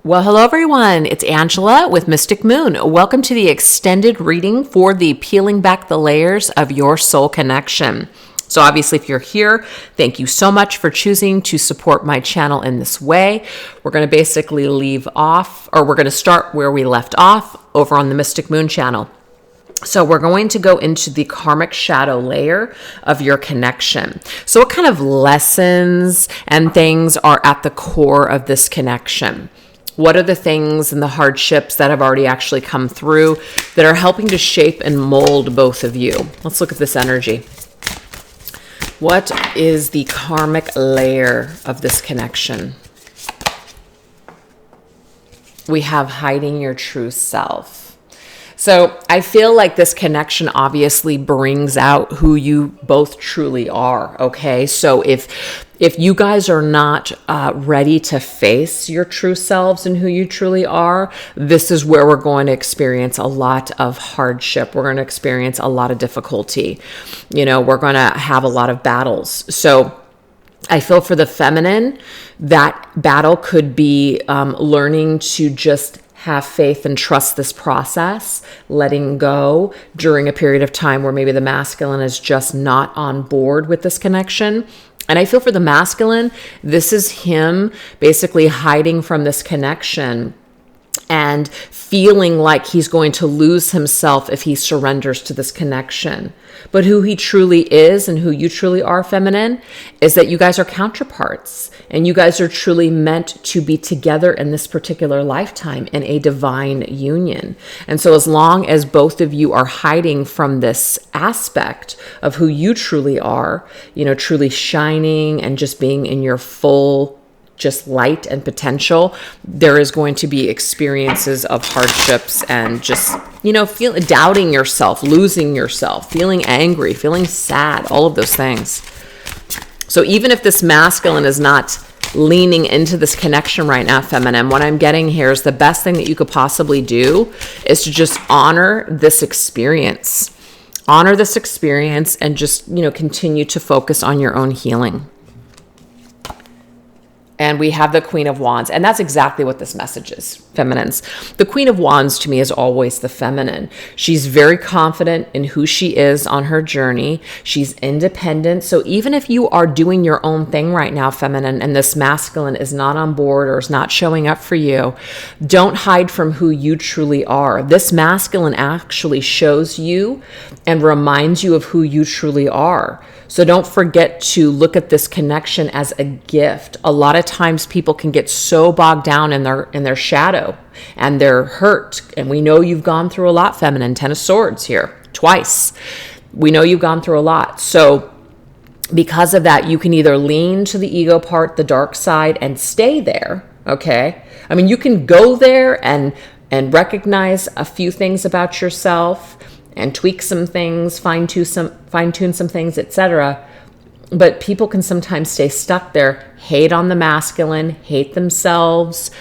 Well, hello everyone. It's Angela with Mystic Moon. Welcome to the extended reading for the Peeling Back the Layers of Your Soul Connection. So obviously, if you're here, thank you so much for choosing to support my channel in this way. We're going to basically we're going to start where we left off over on the Mystic Moon channel. So we're going to go into the karmic shadow layer of your connection. So what kind of lessons and things are at the core of this connection? What are the things and the hardships that have already actually come through that are helping to shape and mold both of you? Let's look at this energy. What is the karmic layer of this connection? We have hiding your true self. So I feel like this connection obviously brings out who you both truly are, okay? So if you guys are not ready to face your true selves and who you truly are, this is where we're going to experience a lot of hardship. We're going to experience a lot of difficulty. We're going to have a lot of battles. So I feel for the feminine, that battle could be learning to just have faith and trust this process, letting go during a period of time where maybe the masculine is just not on board with this connection. And I feel for the masculine, this is him basically hiding from this connection and feeling like he's going to lose himself if he surrenders to this connection. But who he truly is and who you truly are, feminine, is that you guys are counterparts and you guys are truly meant to be together in this particular lifetime in a divine union. And so as long as both of you are hiding from this aspect of who you truly are, truly shining and just being in your full just light and potential, there is going to be experiences of hardships and just, doubting yourself, losing yourself, feeling angry, feeling sad, all of those things. So even if this masculine is not leaning into this connection right now, feminine, what I'm getting here is the best thing that you could possibly do is to just honor this experience. Honor this experience and just, continue to focus on your own healing. And we have the Queen of Wands. And that's exactly what this message is, feminines. The Queen of Wands to me is always the feminine. She's very confident in who she is on her journey. She's independent. So even if you are doing your own thing right now, feminine, and this masculine is not on board or is not showing up for you, don't hide from who you truly are. This masculine actually shows you and reminds you of who you truly are. So don't forget to look at this connection as a gift. A lot of times people can get so bogged down in their shadow and their hurt. And we know you've gone through a lot, feminine. 10 of Swords here, twice. We know you've gone through a lot. So because of that, you can either lean to the ego part, the dark side, and stay there, okay? I mean, you can go there and recognize a few things about yourself and tweak some things, fine-tune some things, etc. But people can sometimes stay stuck there, hate on the masculine, hate themselves,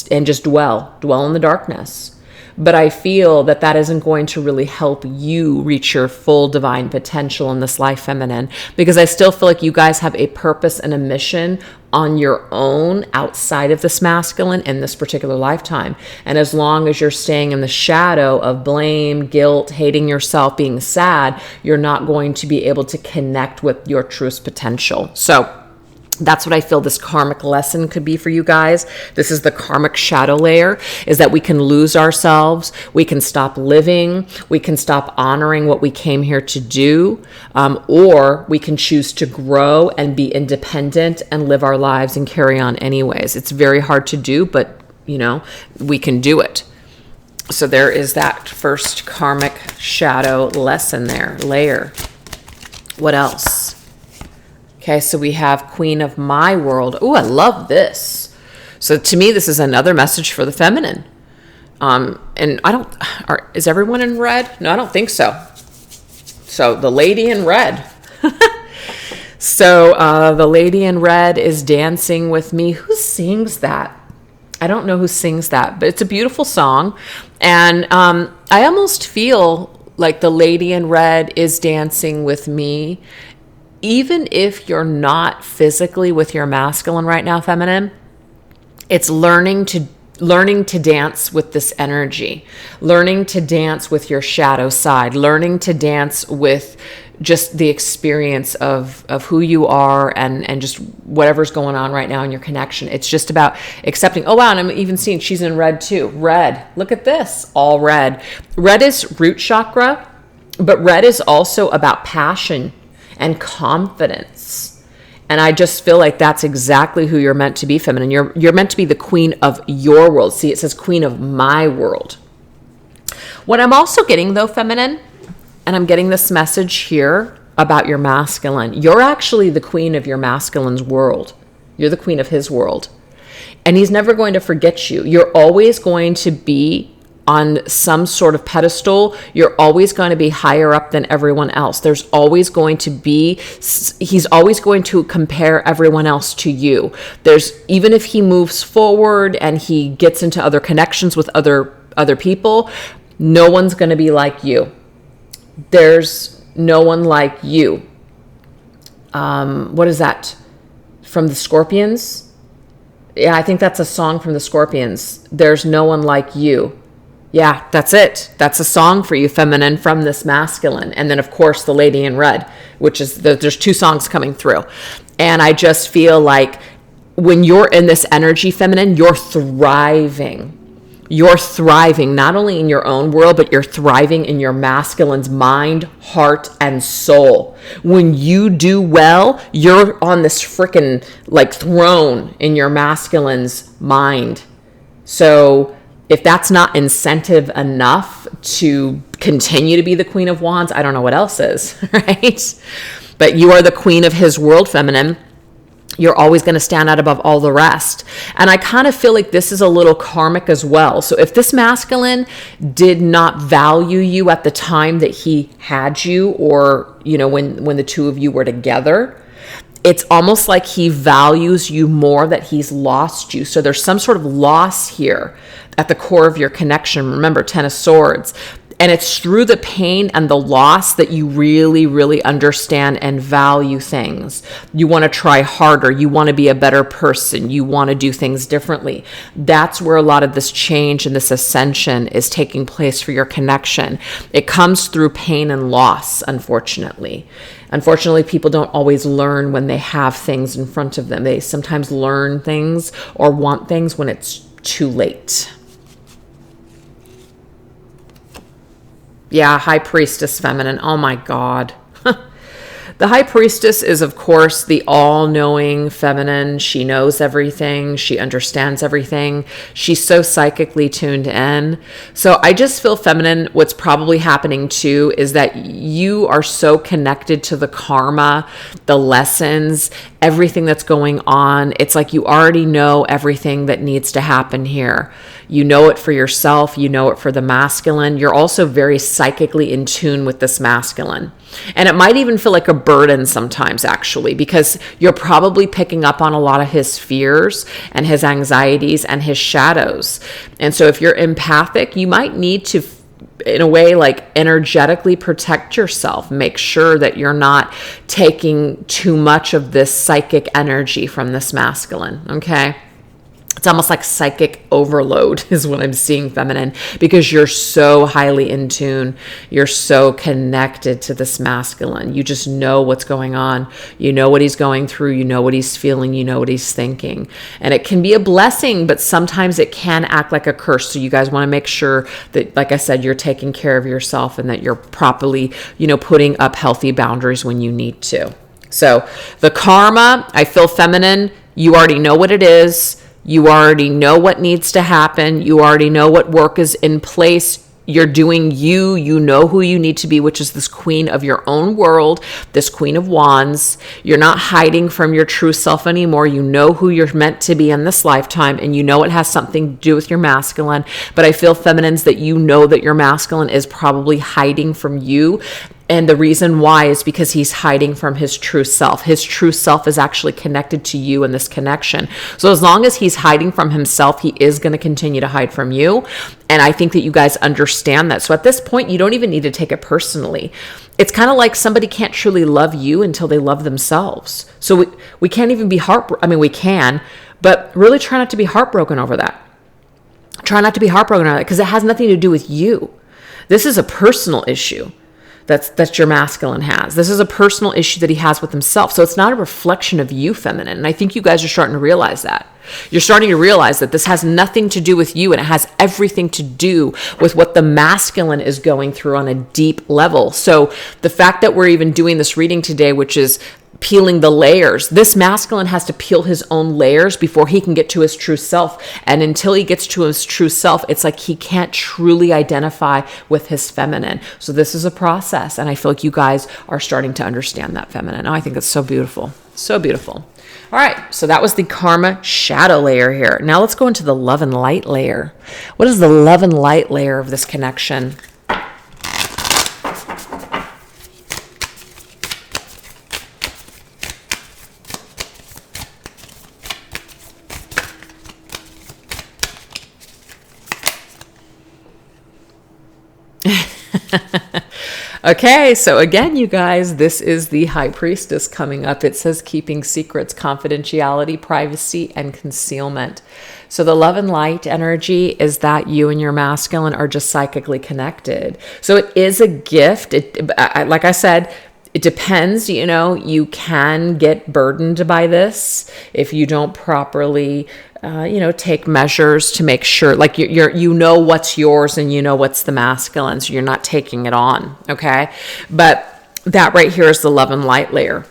and just dwell in the darkness. But I feel that isn't going to really help you reach your full divine potential in this life, feminine, because I still feel like you guys have a purpose and a mission on your own outside of this masculine in this particular lifetime. And as long as you're staying in the shadow of blame, guilt, hating yourself, being sad, you're not going to be able to connect with your truest potential. So that's what I feel this karmic lesson could be for you guys. This is the karmic shadow layer, is that we can lose ourselves. We can stop living. We can stop honoring what we came here to do. Or we can choose to grow and be independent and live our lives and carry on anyways. It's very hard to do, but we can do it. So there is that first karmic shadow lesson there, layer. What else? Okay, so we have Queen of My World. Oh, I love this. So to me, this is another message for the feminine. And is everyone in red? No, I don't think so. So the lady in red. So the lady in red is dancing with me. Who sings that? I don't know who sings that, but it's a beautiful song. And I almost feel like the lady in red is dancing with me. Even if you're not physically with your masculine right now, feminine, it's learning learning to dance with this energy, learning to dance with your shadow side, learning to dance with just the experience of who you are and just whatever's going on right now in your connection. It's just about accepting. Oh, wow. And I'm even seeing she's in red too. Red. Look at this. All red. Red is root chakra, but red is also about passion and confidence. And I just feel like that's exactly who you're meant to be, feminine. You're meant to be the queen of your world. See, it says queen of my world. What I'm also getting though, feminine, and I'm getting this message here about your masculine. You're actually the queen of your masculine's world. You're the queen of his world. And he's never going to forget you. You're always going to be on some sort of pedestal. You're always going to be higher up than everyone else. There's always going to be, he's always going to compare everyone else to you. Even if he moves forward and he gets into other connections with other people, no one's going to be like you. There's no one like you. What is that? From the Scorpions? Yeah, I think that's a song from the Scorpions. There's no one like you. Yeah, that's it. That's a song for you, feminine, from this masculine. And then, of course, the Lady in Red, which is, there's two songs coming through. And I just feel like when you're in this energy, feminine, you're thriving. You're thriving not only in your own world, but you're thriving in your masculine's mind, heart, and soul. When you do well, you're on this freaking like throne in your masculine's mind. So if that's not incentive enough to continue to be the Queen of Wands, I don't know what else is, right? But you are the queen of his world, feminine. You're always going to stand out above all the rest. And I kind of feel like this is a little karmic as well. So if this masculine did not value you at the time that he had you, or, you know, when the two of you were together, it's almost like he values you more that he's lost you. So there's some sort of loss here at the core of your connection. Remember, Ten of Swords. And it's through the pain and the loss that you really, really understand and value things. You want to try harder. You want to be a better person. You want to do things differently. That's where a lot of this change and this ascension is taking place for your connection. It comes through pain and loss, unfortunately. Unfortunately, people don't always learn when they have things in front of them. They sometimes learn things or want things when it's too late. Yeah, High Priestess, feminine. Oh my God. The High Priestess is, of course, the all-knowing feminine. She knows everything. She understands everything. She's so psychically tuned in. So I just feel, feminine, what's probably happening too is that you are so connected to the karma, the lessons, everything that's going on. It's like you already know everything that needs to happen here. You know it for yourself. You know it for the masculine. You're also very psychically in tune with this masculine. And it might even feel like a burden sometimes, actually, because you're probably picking up on a lot of his fears and his anxieties and his shadows. And so if you're empathic, you might need to, in a way, like energetically protect yourself. Make sure that you're not taking too much of this psychic energy from this masculine, okay? It's almost like psychic overload is what I'm seeing, feminine, because you're so highly in tune. You're so connected to this masculine. You just know what's going on. You know what he's going through. You know what he's feeling. You know what he's thinking. And it can be a blessing, but sometimes it can act like a curse. So you guys want to make sure that, like I said, you're taking care of yourself and that you're properly, putting up healthy boundaries when you need to. So the karma, I feel, feminine, you already know what it is. You already know what needs to happen. You already know what work is in place. You're doing you. You know who you need to be, which is this queen of your own world, this Queen of Wands. You're not hiding from your true self anymore. You know who you're meant to be in this lifetime, and you know it has something to do with your masculine. But I feel, feminines, that you know that your masculine is probably hiding from you. And the reason why is because he's hiding from his true self. His true self is actually connected to you in this connection. So as long as he's hiding from himself, he is going to continue to hide from you. And I think that you guys understand that. So at this point, you don't even need to take it personally. It's kind of like somebody can't truly love you until they love themselves. So we can't even be we can, but really try not to be heartbroken over that. Try not to be heartbroken about it, because it has nothing to do with you. This is a personal issue that your masculine has. This is a personal issue that he has with himself. So it's not a reflection of you, feminine. And I think you guys are starting to realize that. You're starting to realize that this has nothing to do with you, and it has everything to do with what the masculine is going through on a deep level. So the fact that we're even doing this reading today, which is peeling the layers, this masculine has to peel his own layers before he can get to his true self. And until he gets to his true self, it's like he can't truly identify with his feminine. So this is a process, and I feel like you guys are starting to understand that feminine. Oh, I think it's so beautiful. So beautiful. All right, so that was the karma shadow layer here. Now let's go into the love and light layer. What is the love and light layer of this connection? Okay, so again, you guys, this is the High Priestess coming up. It says keeping secrets, confidentiality, privacy, and concealment. So the love and light energy is that you and your masculine are just psychically connected. So it is a gift. Like I said, it depends, you can get burdened by this if you don't properly, take measures to make sure, like you know what's yours and you know what's the masculine, so you're not taking it on, okay? But that right here is the love and light layer.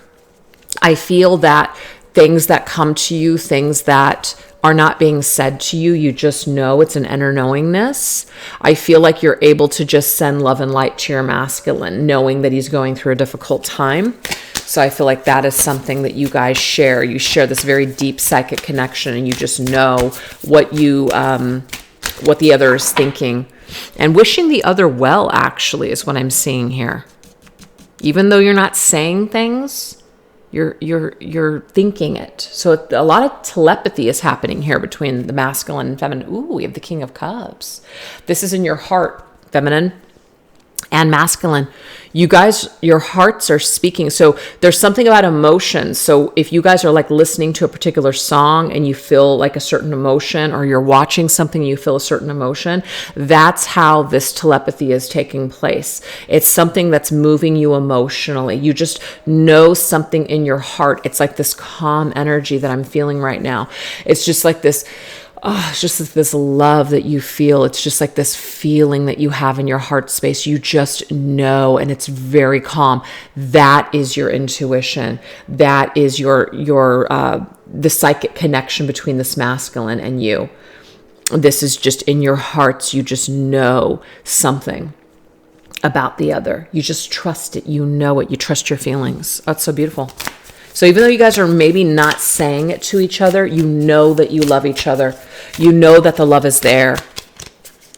I feel that things that come to you, things that are not being said to you, you just know, it's an inner knowingness. I feel like you're able to just send love and light to your masculine, knowing that he's going through a difficult time. So I feel like that is something that you guys share. You share this very deep psychic connection, and you just know what the other is thinking. And wishing the other well, actually, is what I'm seeing here. Even though you're not saying things, you're thinking it. So a lot of telepathy is happening here between the masculine and feminine. Ooh, we have the King of Cups. This is in your heart, feminine and masculine. You guys, your hearts are speaking. So there's something about emotions. So if you guys are like listening to a particular song and you feel like a certain emotion, or you're watching something and you feel a certain emotion, that's how this telepathy is taking place. It's something that's moving you emotionally. You just know something in your heart. It's like this calm energy that I'm feeling right now. It's just like this. Oh, it's just this love that you feel. It's just like this feeling that you have in your heart space. You just know, and it's very calm. That is your intuition. That is the psychic connection between this masculine and you. This is just in your hearts. You just know something about the other. You just trust it. You know it. You trust your feelings. Oh, it's so beautiful. So even though you guys are maybe not saying it to each other, you know that you love each other. You know that the love is there.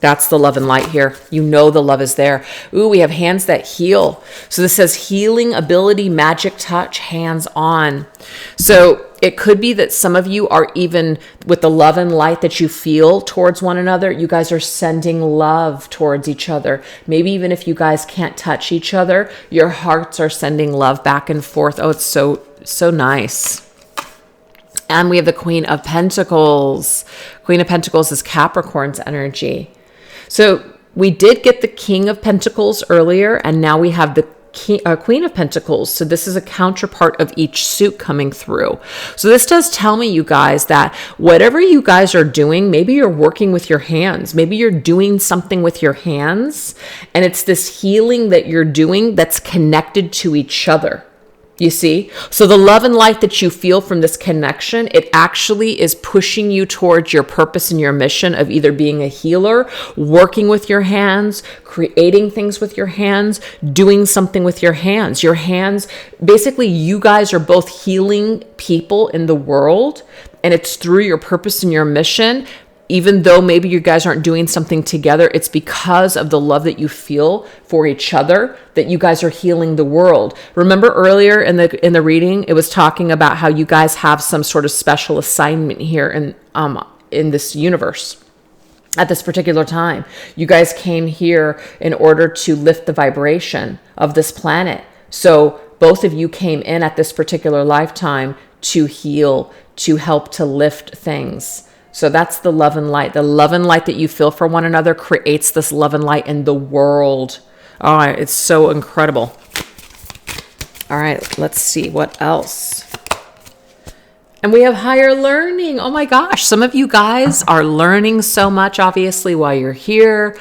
That's the love and light here. You know the love is there. Ooh, we have hands that heal. So this says healing ability, magic touch, hands on. So it could be that some of you are, even with the love and light that you feel towards one another, you guys are sending love towards each other. Maybe even if you guys can't touch each other, your hearts are sending love back and forth. Oh, it's so nice. And we have the Queen of Pentacles. Queen of Pentacles is Capricorn's energy. So we did get the King of Pentacles earlier, and now we have the Queen of Pentacles. So this is a counterpart of each suit coming through. So this does tell me, you guys, that whatever you guys are doing, maybe you're working with your hands, maybe you're doing something with your hands, and it's this healing that you're doing that's connected to each other. You see? So the love and light that you feel from this connection, it actually is pushing you towards your purpose and your mission of either being a healer, working with your hands, creating things with your hands, doing something with your hands. Your hands, basically, you guys are both healing people in the world, and it's through your purpose and your mission. Even though maybe you guys aren't doing something together, it's because of the love that you feel for each other that you guys are healing the world. Remember earlier in the reading, it was talking about how you guys have some sort of special assignment here in this universe. At this particular time, you guys came here in order to lift the vibration of this planet. So both of you came in at this particular lifetime to heal, to help to lift things. So that's the love and light. The love and light that you feel for one another creates this love and light in the world. All right, it's so incredible. All right, let's see what else. And we have higher learning. Oh my gosh, some of you guys are learning so much, obviously, while you're here.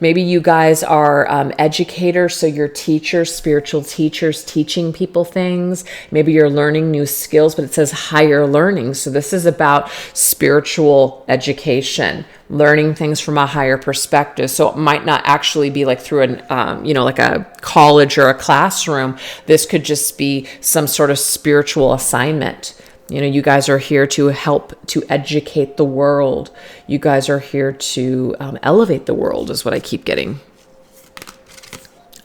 Maybe you guys are educators, so you're teachers, spiritual teachers, teaching people things. Maybe you're learning new skills, but it says higher learning. So this is about spiritual education, learning things from a higher perspective. So it might not actually be like through an, like a college or a classroom. This could just be some sort of spiritual assignment. You guys are here to help to educate the world. You guys are here to elevate the world is what I keep getting.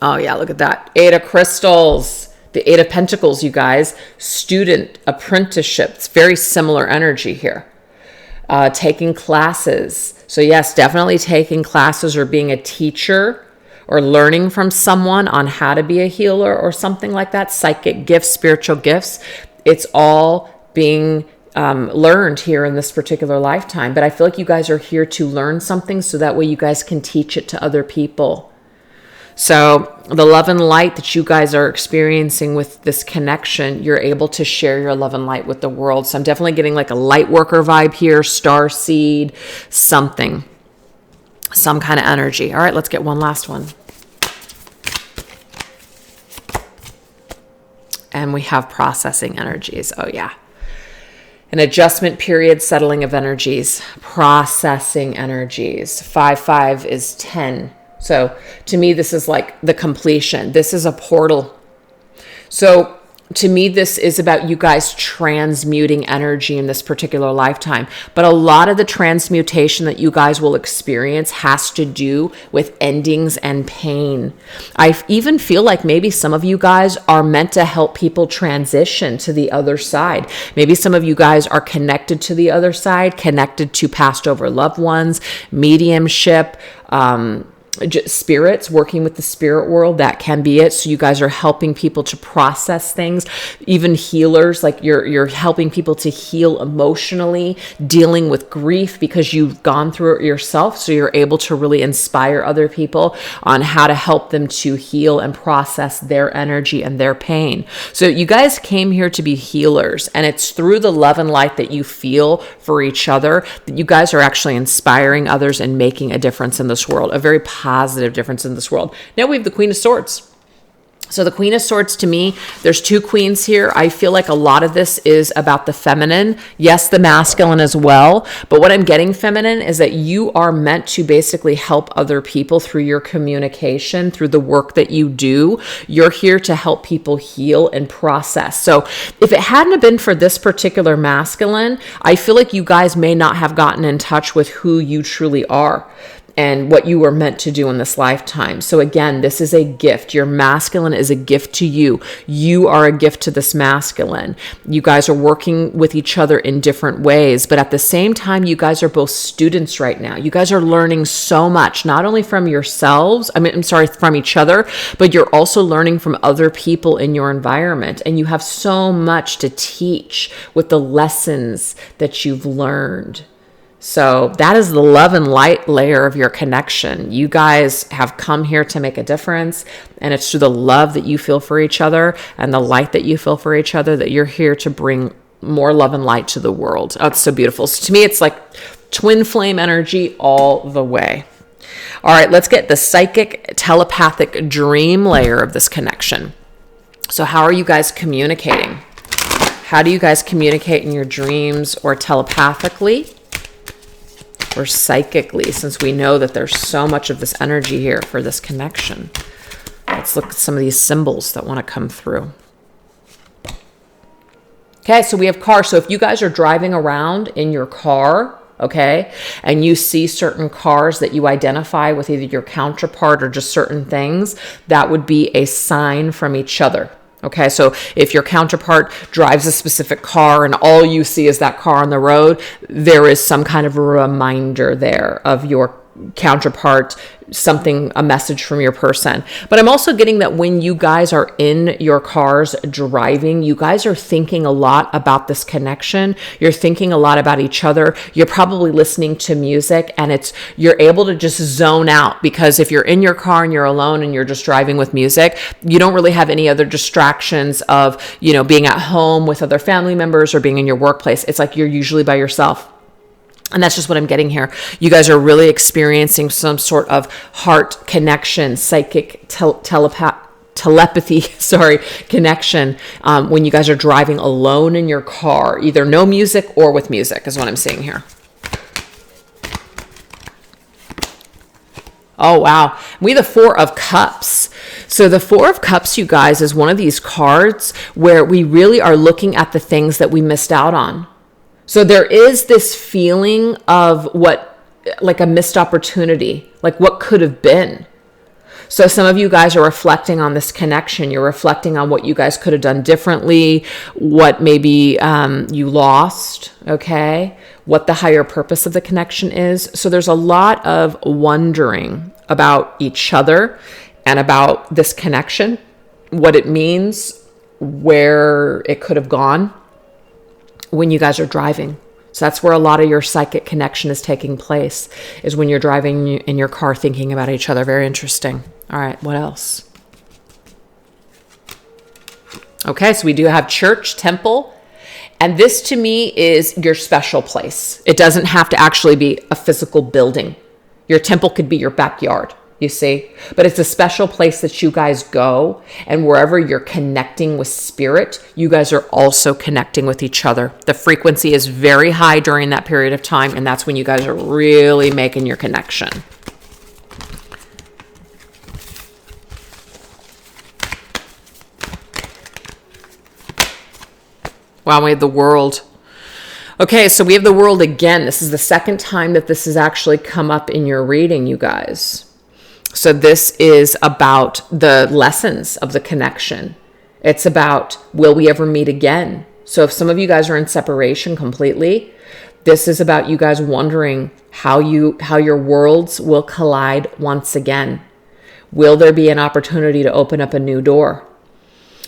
Oh yeah, look at that. 8 of Crystals. The 8 of Pentacles, you guys. Student, apprenticeship. It's very similar energy here. Taking classes. So yes, definitely taking classes or being a teacher or learning from someone on how to be a healer or something like that. Psychic gifts, spiritual gifts. It's all being learned here in this particular lifetime. But I feel like you guys are here to learn something so that way you guys can teach it to other people. So the love and light that you guys are experiencing with this connection, you're able to share your love and light with the world. So I'm definitely getting like a light worker vibe here, star seed, something, some kind of energy. All right, let's get one last one. And we have processing energies. Oh yeah. An adjustment period, settling of energies, processing energies. 5 is 10. So to me, this is like the completion. This is a portal. So to me, this is about you guys transmuting energy in this particular lifetime. But a lot of the transmutation that you guys will experience has to do with endings and pain. I even feel like maybe some of you guys are meant to help people transition to the other side. Maybe some of you guys are connected to the other side, connected to passed over loved ones, mediumship, spirits, working with the spirit world. That can be it. So you guys are helping people to process things. Even healers, like you're helping people to heal emotionally, dealing with grief because you've gone through it yourself. So you're able to really inspire other people on how to help them to heal and process their energy and their pain. So you guys came here to be healers, and it's through the love and light that you feel for each other that you guys are actually inspiring others and making a difference in this world, a very positive difference in this world. Now we have the Queen of Swords. So the Queen of Swords, to me, there's 2 queens here. I feel like a lot of this is about the feminine. Yes, the masculine as well. But what I'm getting feminine is that you are meant to basically help other people through your communication, through the work that you do. You're here to help people heal and process. So if it hadn't have been for this particular masculine, I feel like you guys may not have gotten in touch with who you truly are and what you were meant to do in this lifetime. So again, this is a gift. Your masculine is a gift to you. You are a gift to this masculine. You guys are working with each other in different ways, but at the same time, you guys are both students right now. You guys are learning so much, not only from yourselves, from each other, but you're also learning from other people in your environment. And you have so much to teach with the lessons that you've learned. So that is the love and light layer of your connection. You guys have come here to make a difference, and it's through the love that you feel for each other and the light that you feel for each other that you're here to bring more love and light to the world. Oh, it's so beautiful. So to me, it's like twin flame energy all the way. All right, let's get the psychic telepathic dream layer of this connection. So how are you guys communicating? How do you guys communicate in your dreams or telepathically? Or psychically, since we know that there's so much of this energy here for this connection. Let's look at some of these symbols that want to come through. Okay, so we have car. So if you guys are driving around in your car, okay, and you see certain cars that you identify with either your counterpart or just certain things, that would be a sign from each other. Okay, so if your counterpart drives a specific car and all you see is that car on the road, there is some kind of a reminder there of your counterpart, a message from your person. But I'm also getting that when you guys are in your cars driving, you guys are thinking a lot about this connection. You're thinking a lot about each other. You're probably listening to music, and you're able to just zone out, because if you're in your car and you're alone and you're just driving with music, you don't really have any other distractions of, being at home with other family members or being in your workplace. It's like you're usually by yourself. And that's just what I'm getting here. You guys are really experiencing some sort of heart connection, psychic telepathy, connection, when you guys are driving alone in your car, either no music or with music is what I'm seeing here. Oh, wow. We have the Four of Cups. So the Four of Cups, you guys, is one of these cards where we really are looking at the things that we missed out on. So there is this feeling of like a missed opportunity, like what could have been. So some of you guys are reflecting on this connection. You're reflecting on what you guys could have done differently, what maybe you lost, okay? What the higher purpose of the connection is. So there's a lot of wondering about each other and about this connection, what it means, where it could have gone when you guys are driving. So that's where a lot of your psychic connection is taking place, is when you're driving in your car thinking about each other. Very interesting. All right, what else? Okay, so we do have church, temple, and this to me is your special place. It doesn't have to actually be a physical building. Your temple could be your backyard, you see? But it's a special place that you guys go, and wherever you're connecting with spirit, you guys are also connecting with each other. The frequency is very high during that period of time, and that's when you guys are really making your connection. Wow, we have the World. Okay, so we have the World again. This is the second time that this has actually come up in your reading, you guys. So this is about the lessons of the connection. It's about, will we ever meet again? So if some of you guys are in separation completely, this is about you guys wondering how your worlds will collide once again. Will there be an opportunity to open up a new door?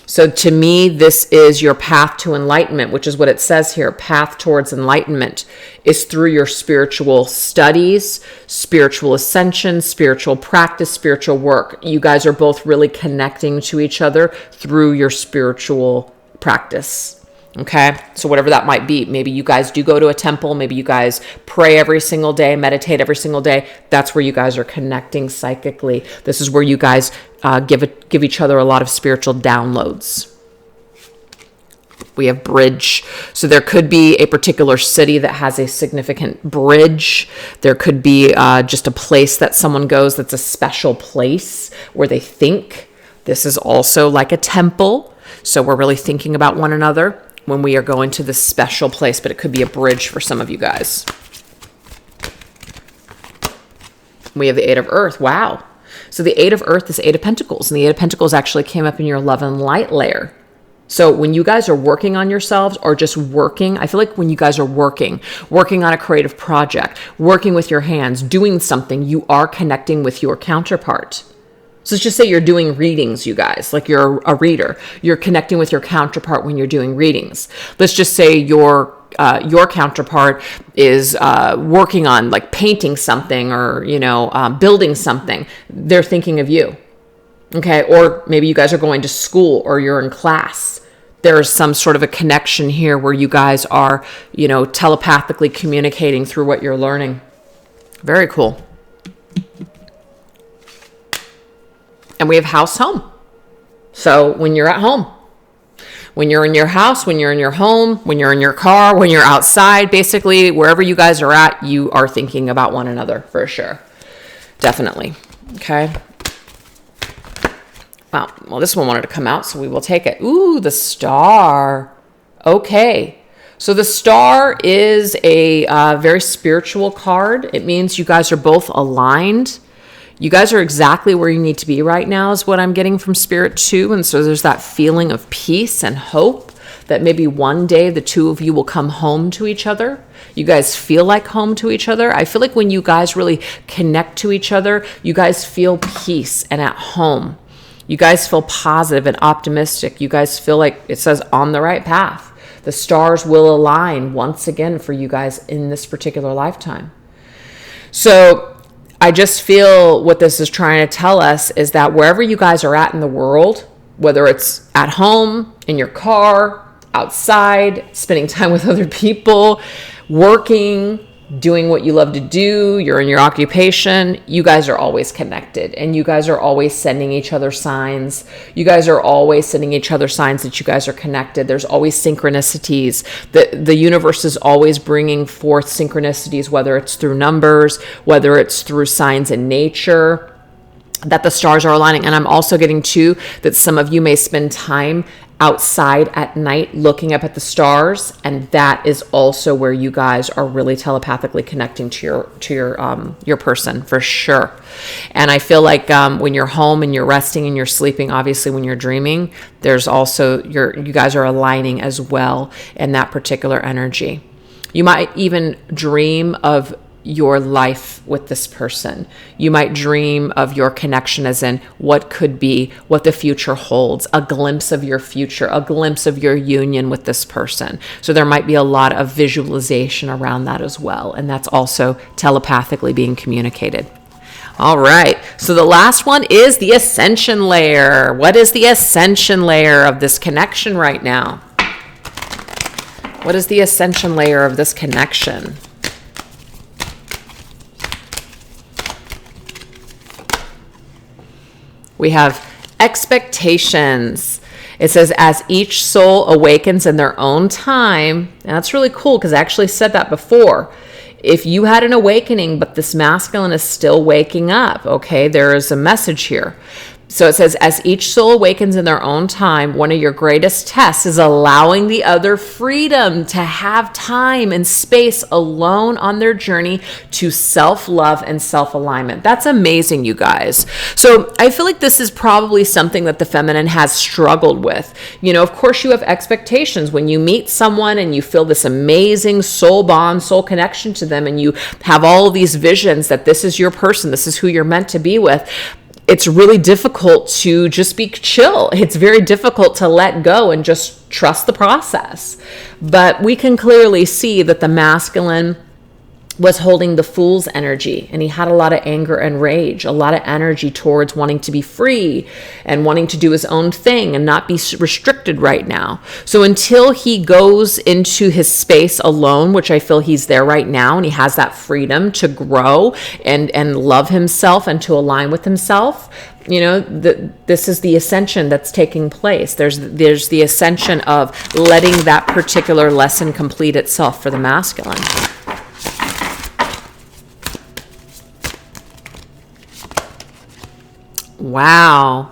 So to me, this is your path to enlightenment, which is what it says here. Path towards enlightenment is through your spiritual studies, spiritual ascension, spiritual practice, spiritual work. You guys are both really connecting to each other through your spiritual practice. Okay, so whatever that might be, maybe you guys do go to a temple, maybe you guys pray every single day, meditate every single day. That's where you guys are connecting psychically. This is where you guys give each other a lot of spiritual downloads. We have bridge. So there could be a particular city that has a significant bridge. There could be just a place that someone goes that's a special place where they think. This is also like a temple. So we're really thinking about one another when we are going to this special place, but it could be a bridge for some of you guys. We have the Eight of Earth. Wow. So the Eight of Earth is Eight of Pentacles, and the Eight of Pentacles actually came up in your love and light layer. So when you guys are working on yourselves or just working, I feel like when you guys are working on a creative project, working with your hands, doing something, you are connecting with your counterpart. So let's just say you're doing readings, you guys, like you're a reader. You're connecting with your counterpart when you're doing readings. Let's just say your counterpart is working on like painting something or, building something. They're thinking of you. Okay. Or maybe you guys are going to school or you're in class. There's some sort of a connection here where you guys are, telepathically communicating through what you're learning. Very cool. And we have house, home. So when you're at home, when you're in your house, when you're in your home, when you're in your car, when you're outside, basically wherever you guys are at, you are thinking about one another for sure. Definitely. Okay. Wow. Well, this one wanted to come out, so we will take it. Ooh, the Star. Okay. So the Star is a very spiritual card. It means you guys are both aligned. You guys are exactly where you need to be right now is what I'm getting from Spirit too. And so there's that feeling of peace and hope that maybe one day the two of you will come home to each other. You guys feel like home to each other. I feel like when you guys really connect to each other, you guys feel peace and at home. You guys feel positive and optimistic. You guys feel like it says on the right path. The stars will align once again for you guys in this particular lifetime. So I just feel what this is trying to tell us is that wherever you guys are at in the world, whether it's at home, in your car, outside, spending time with other people, working, doing what you love to do, you're in your occupation, you guys are always connected, and you guys are always sending each other signs. You guys are always sending each other signs that you guys are connected. There's always synchronicities. The universe is always bringing forth synchronicities, whether it's through numbers, whether it's through signs in nature, that the stars are aligning. And I'm also getting too that some of you may spend time outside at night looking up at the stars, and that is also where you guys are really telepathically connecting to your person for sure. And I feel like when you're home and you're resting and you're sleeping, obviously when you're dreaming, there's also you guys are aligning as well in that particular energy. You might even dream of your life with this person. You might dream of your connection as in what could be, what the future holds, a glimpse of your future, a glimpse of your union with this person. So there might be a lot of visualization around that as well. And that's also telepathically being communicated. All right. So the last one is the ascension layer. What is the ascension layer of this connection right now? What is the ascension layer of this connection? We have expectations. It says, as each soul awakens in their own time. And that's really cool because I actually said that before. If you had an awakening, but this masculine is still waking up, okay, there is a message here. So it says, as each soul awakens in their own time, one of your greatest tests is allowing the other freedom to have time and space alone on their journey to self-love and self-alignment. That's amazing, you guys. So I feel like this is probably something that the feminine has struggled with. You know, of course you have expectations when you meet someone and you feel this amazing soul bond, soul connection to them, and you have all of these visions that this is your person, this is who you're meant to be with. It's really difficult to just be chill. It's very difficult to let go and just trust the process. But we can clearly see that the masculine was holding the fool's energy, and he had a lot of anger and rage, a lot of energy towards wanting to be free and wanting to do his own thing and not be restricted right now. So until he goes into his space alone, which I feel he's there right now, and he has that freedom to grow and love himself and to align with himself, you know, this is the ascension that's taking place. There's the ascension of letting that particular lesson complete itself for the masculine. Wow.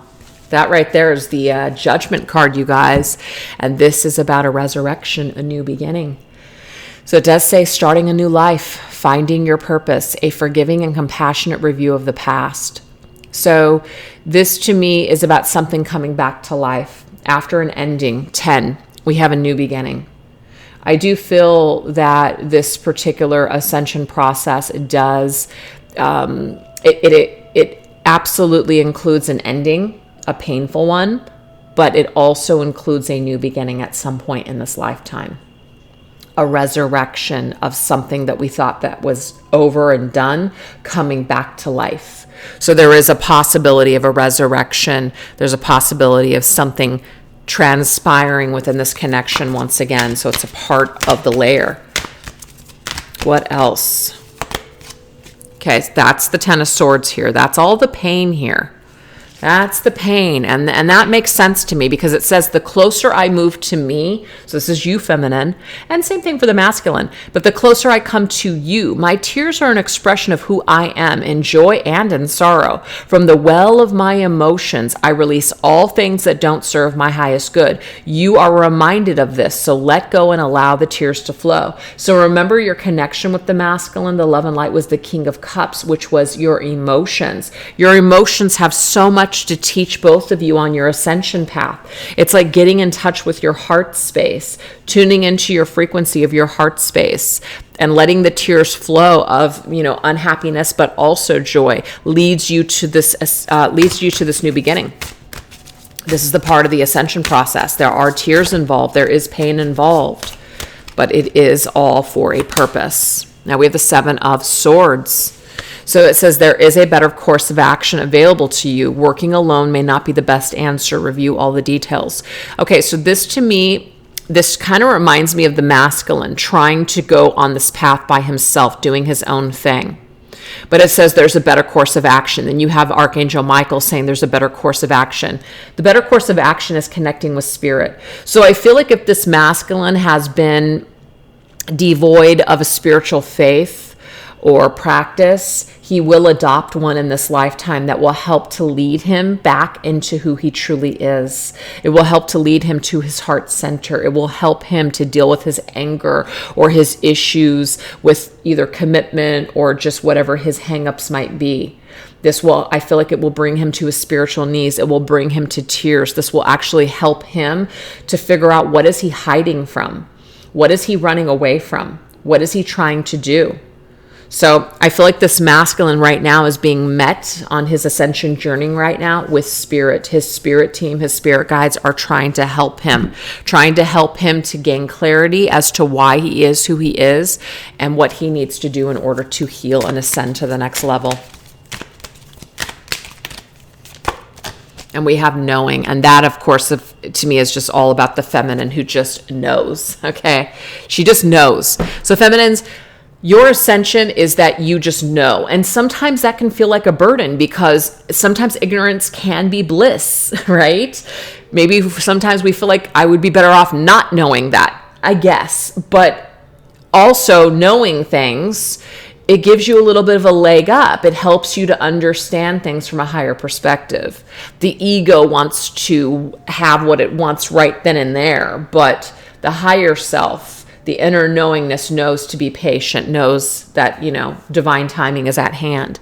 That right there is the judgment card, you guys. And this is about a resurrection, a new beginning. So it does say starting a new life, finding your purpose, a forgiving and compassionate review of the past. So this to me is about something coming back to life. After an ending, 10, we have a new beginning. I do feel that this particular ascension process does, it absolutely includes an ending, a painful one, but it also includes a new beginning at some point in this lifetime. A resurrection of something that we thought that was over and done, coming back to life. So there is a possibility of a resurrection. There's a possibility of something transpiring within this connection once again. So it's a part of the layer. What else? Okay, so that's the Ten of Swords here. That's all the pain here. That's the pain. And that makes sense to me because it says the closer I move to me, so this is you, feminine, and same thing for the masculine, but the closer I come to you, my tears are an expression of who I am in joy and in sorrow. From the well of my emotions, I release all things that don't serve my highest good. You are reminded of this, so let go and allow the tears to flow. So remember your connection with the masculine, the love and light was the King of Cups, which was your emotions. Your emotions have so much much to teach both of you on your ascension path. It's like getting in touch with your heart space, tuning into your frequency of your heart space, and letting the tears flow of, unhappiness, but also joy leads you to this new beginning. This is the part of the ascension process. There are tears involved. There is pain involved, but it is all for a purpose. Now we have the Seven of Swords. So it says there is a better course of action available to you. Working alone may not be the best answer. Review all the details. Okay, so this to me, this kind of reminds me of the masculine trying to go on this path by himself, doing his own thing. But it says there's a better course of action. Then you have Archangel Michael saying there's a better course of action. The better course of action is connecting with spirit. So I feel like if this masculine has been devoid of a spiritual faith or practice, he will adopt one in this lifetime that will help to lead him back into who he truly is. It will help to lead him to his heart center. It will help him to deal with his anger or his issues with either commitment or just whatever his hangups might be. I feel like it will bring him to his spiritual knees. It will bring him to tears. This will actually help him to figure out, what is he hiding from? What is he running away from? What is he trying to do? So I feel like this masculine right now is being met on his ascension journey right now with spirit. His spirit team, his spirit guides are trying to help him to gain clarity as to why he is who he is and what he needs to do in order to heal and ascend to the next level. And we have knowing. And that, of course, to me is just all about the feminine who just knows. Okay. She just knows. So feminines, your ascension is that you just know. And sometimes that can feel like a burden because sometimes ignorance can be bliss, right? Maybe sometimes we feel like I would be better off not knowing that, I guess. But also knowing things, it gives you a little bit of a leg up. It helps you to understand things from a higher perspective. The ego wants to have what it wants right then and there, but the higher self, the inner knowingness, knows to be patient, knows that, divine timing is at hand.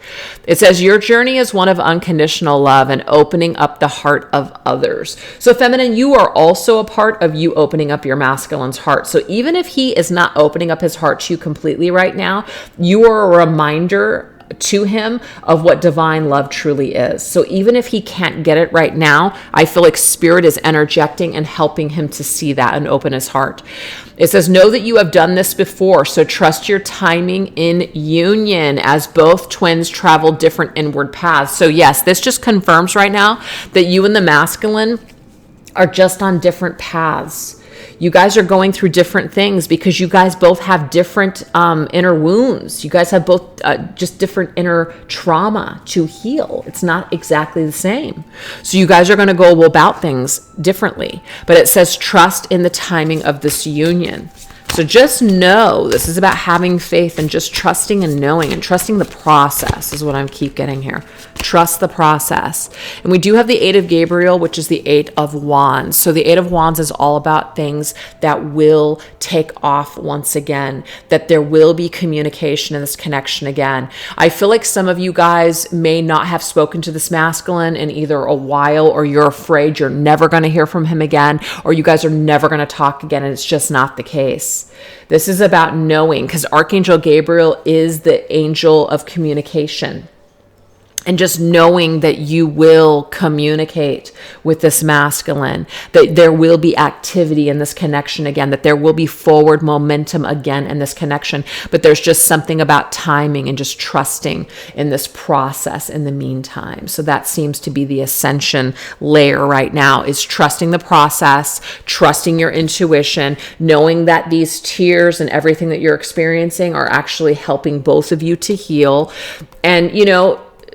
It says your journey is one of unconditional love and opening up the heart of others. So feminine, you are also a part of you opening up your masculine's heart. So even if he is not opening up his heart to you completely right now, you are a reminder to him of what divine love truly is. So even if he can't get it right now, I feel like spirit is interjecting and helping him to see that and open his heart. It says, know that you have done this before, so trust your timing in union as both twins travel different inward paths. So yes, this just confirms right now that you and the masculine are just on different paths. You guys are going through different things because you guys both have different inner wounds. You guys have both just different inner trauma to heal. It's not exactly the same. So you guys are going to go about things differently. But it says trust in the timing of this union. So just know this is about having faith and just trusting and knowing and trusting the process is what I keep getting here. Trust the process. And we do have the Eight of Gabriel, which is the Eight of Wands. So the Eight of Wands is all about things that will take off once again, that there will be communication and this connection again. I feel like some of you guys may not have spoken to this masculine in either a while, or you're afraid you're never going to hear from him again, or you guys are never going to talk again, and it's just not the case. This is about knowing, because Archangel Gabriel is the angel of communication. And just knowing that you will communicate with this masculine, that there will be activity in this connection again, that there will be forward momentum again in this connection. But there's just something about timing and just trusting in this process in the meantime. So that seems to be the ascension layer right now, is trusting the process, trusting your intuition, knowing that these tears and everything that you're experiencing are actually helping both of you to heal. And,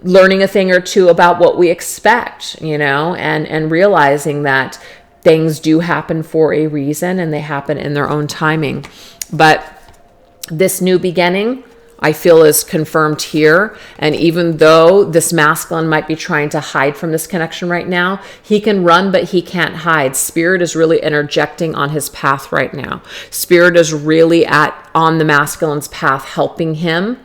learning a thing or two about what we expect, and realizing that things do happen for a reason and they happen in their own timing. But this new beginning, I feel, is confirmed here. And even though this masculine might be trying to hide from this connection right now, he can run, but he can't hide. Spirit is really interjecting on his path right now. Spirit is really on the masculine's path, helping him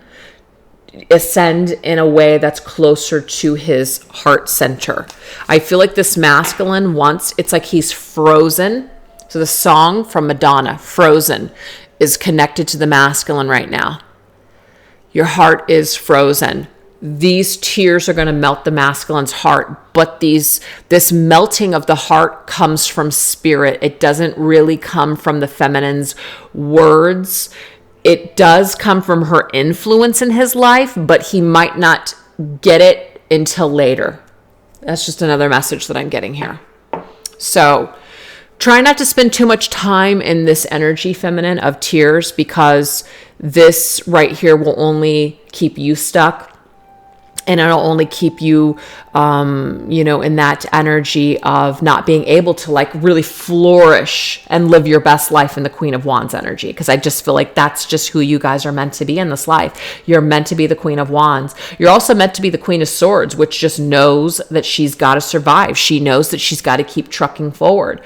ascend in a way that's closer to his heart center. I feel like this masculine wants, it's like he's frozen. So the song from Madonna, Frozen, is connected to the masculine right now. Your heart is frozen. These tears are going to melt the masculine's heart, but this melting of the heart comes from spirit. It doesn't really come from the feminine's words. It does come from her influence in his life, but he might not get it until later. That's just another message that I'm getting here. So try not to spend too much time in this energy, feminine, of tears, because this right here will only keep you stuck. And it'll only keep you, in that energy of not being able to like really flourish and live your best life in the Queen of Wands energy. Because I just feel like that's just who you guys are meant to be in this life. You're meant to be the Queen of Wands. You're also meant to be the Queen of Swords, which just knows that she's got to survive. She knows that she's got to keep trucking forward.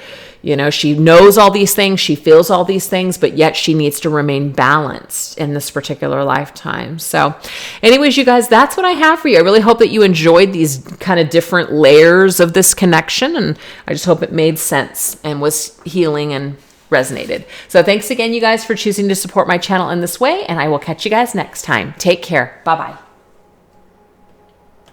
She knows all these things, she feels all these things, but yet she needs to remain balanced in this particular lifetime. So anyways, you guys, that's what I have for you. I really hope that you enjoyed these kind of different layers of this connection, and I just hope it made sense and was healing and resonated. So thanks again, you guys, for choosing to support my channel in this way, and I will catch you guys next time. Take care. Bye-bye.